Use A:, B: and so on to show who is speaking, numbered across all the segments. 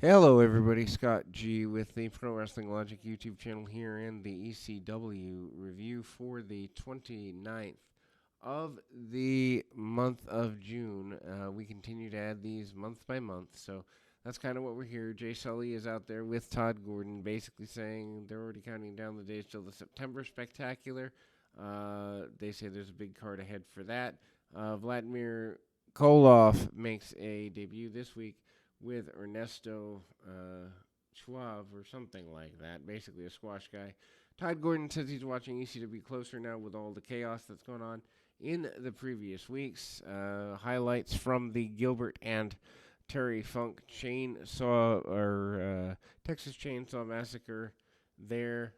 A: Hello, everybody. Scott G with the Pro Wrestling Logic YouTube channel here and the ECW review for the 29th of the month of June. We continue to add these month by month, so that's kind of what we're here. Jay Sully is out there with Todd Gordon, basically saying they're already counting down the days till the September Spectacular. They say there's a big card ahead for that. Vladimir Koloff makes a debut this week with Ernesto Schwab or something like that, basically a squash guy. Todd Gordon says he's watching ECW closer now with all the chaos that's going on in the previous weeks. Highlights from the Gilbert and Terry Funk Texas Chainsaw Massacre there.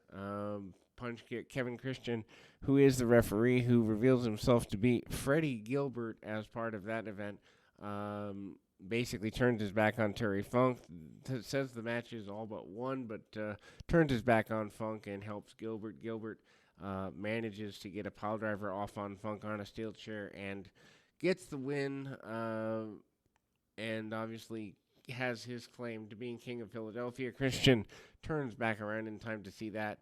A: Punch kick. Kevin Christian, who is the referee, who reveals himself to be Freddie Gilbert as part of that event. Basically turns his back on Terry Funk, says the match is all but won, but turns his back on Funk and helps Gilbert. Gilbert manages to get a pile driver off on Funk on a steel chair and gets the win, and obviously has his claim to being King of Philadelphia. Christian turns back around in time to see that.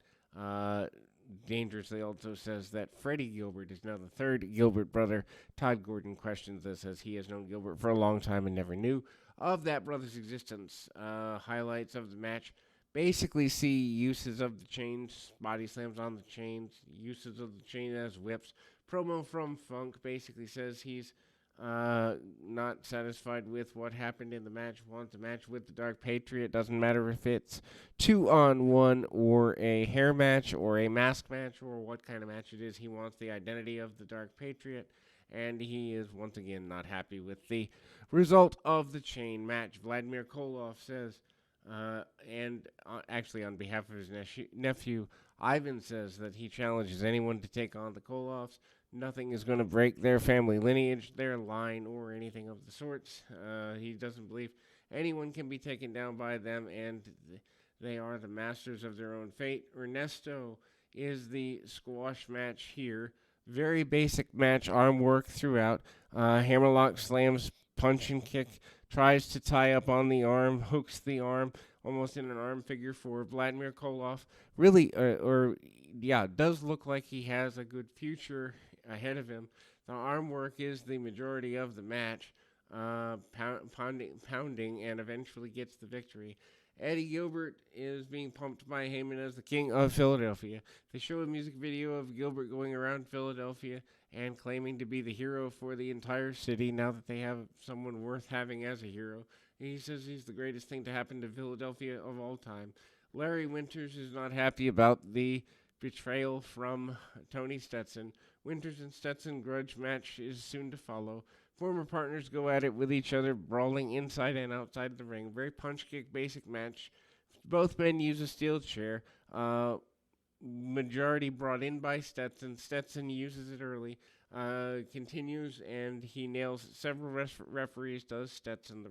A: Dangerously also says that Freddie Gilbert is now the third Gilbert brother. Todd Gordon questions this as he has known Gilbert for a long time and never knew of that brother's existence. Highlights of the match basically see uses of the chains, body slams on the chains, uses of the chain as whips. Promo from Funk basically says he's not satisfied with what happened in the match, wants a match with the Dark Patriot. Doesn't matter if it's 2-on-1 or a hair match or a mask match or what kind of match it is. He wants the identity of the Dark Patriot, and he is once again not happy with the result of the chain match. Vladimir Koloff says, actually on behalf of his nephew, Ivan says that he challenges anyone to take on the Koloffs. Nothing is going to break their family lineage, their line, or anything of the sorts. He doesn't believe anyone can be taken down by them, and they are the masters of their own fate. Ernesto is the squash match here. Very basic match, arm work throughout. Hammerlock slams, punch and kick, tries to tie up on the arm, hooks the arm, almost in an arm figure for Vladimir Koloff. Really, does look like he has a good future ahead of him. The arm work is the majority of the match, pounding, and eventually gets the victory. Eddie Gilbert is being pumped by Heyman as the King of Philadelphia. They show a music video of Gilbert going around Philadelphia and claiming to be the hero for the entire city now that they have someone worth having as a hero. He says he's the greatest thing to happen to Philadelphia of all time. Larry Winters is not happy about the betrayal from Tony Stetson. Winters and Stetson grudge match is soon to follow. Former partners go at it with each other, brawling inside and outside the ring. Very punch kick basic match. Both men use a steel chair. Majority brought in by Stetson. Stetson uses it early. Continues and he nails several referees. Does Stetson?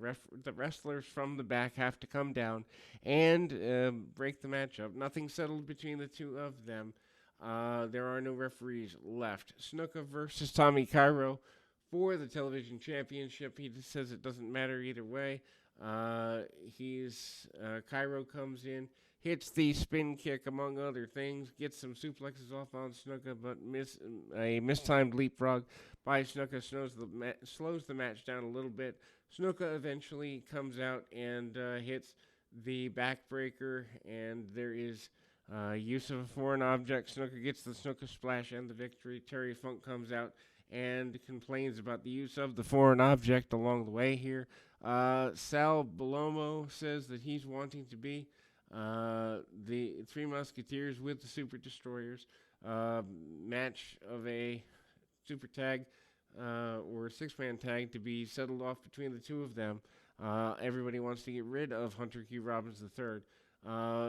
A: The wrestlers from the back have to come down and break the match up. Nothing settled between the two of them. There are no referees left. Snuka versus Tommy Cairo for the television championship. He just says it doesn't matter either way. Cairo comes in, hits the spin kick among other things, gets some suplexes off on Snuka, but a mistimed leapfrog by Snuka slows the match down a little bit. Snuka eventually comes out and hits the backbreaker, and there is use of a foreign object. Snuka gets the Snuka splash and the victory. Terry Funk comes out and complains about the use of the foreign object along the way here. Sal Balomo says that he's wanting to be the Three Musketeers with the Super Destroyers. Match of a super tag or six-man tag to be settled off between the two of them. Everybody wants to get rid of Hunter Q. Robbins III.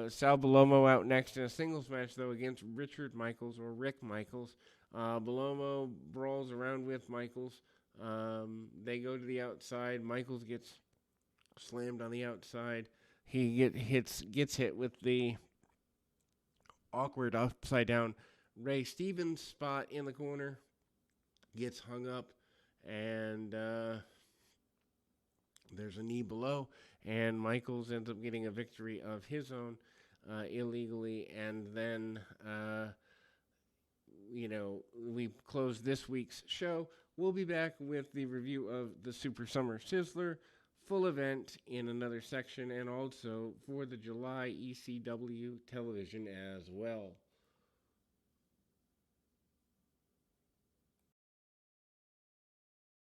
A: Sal Balomo out next in a singles match, though, against Richard Michaels or Rick Michaels. Balomo brawls around with Michaels. They go to the outside. Michaels gets slammed on the outside. He gets hit with the awkward upside down Ray Stevens spot in the corner. Gets hung up, and there's a knee below, and Michaels ends up getting a victory of his own illegally, and then we close this week's show. We'll be back with the review of the Super Summer Sizzler full event in another section, and also for the July ECW television as well.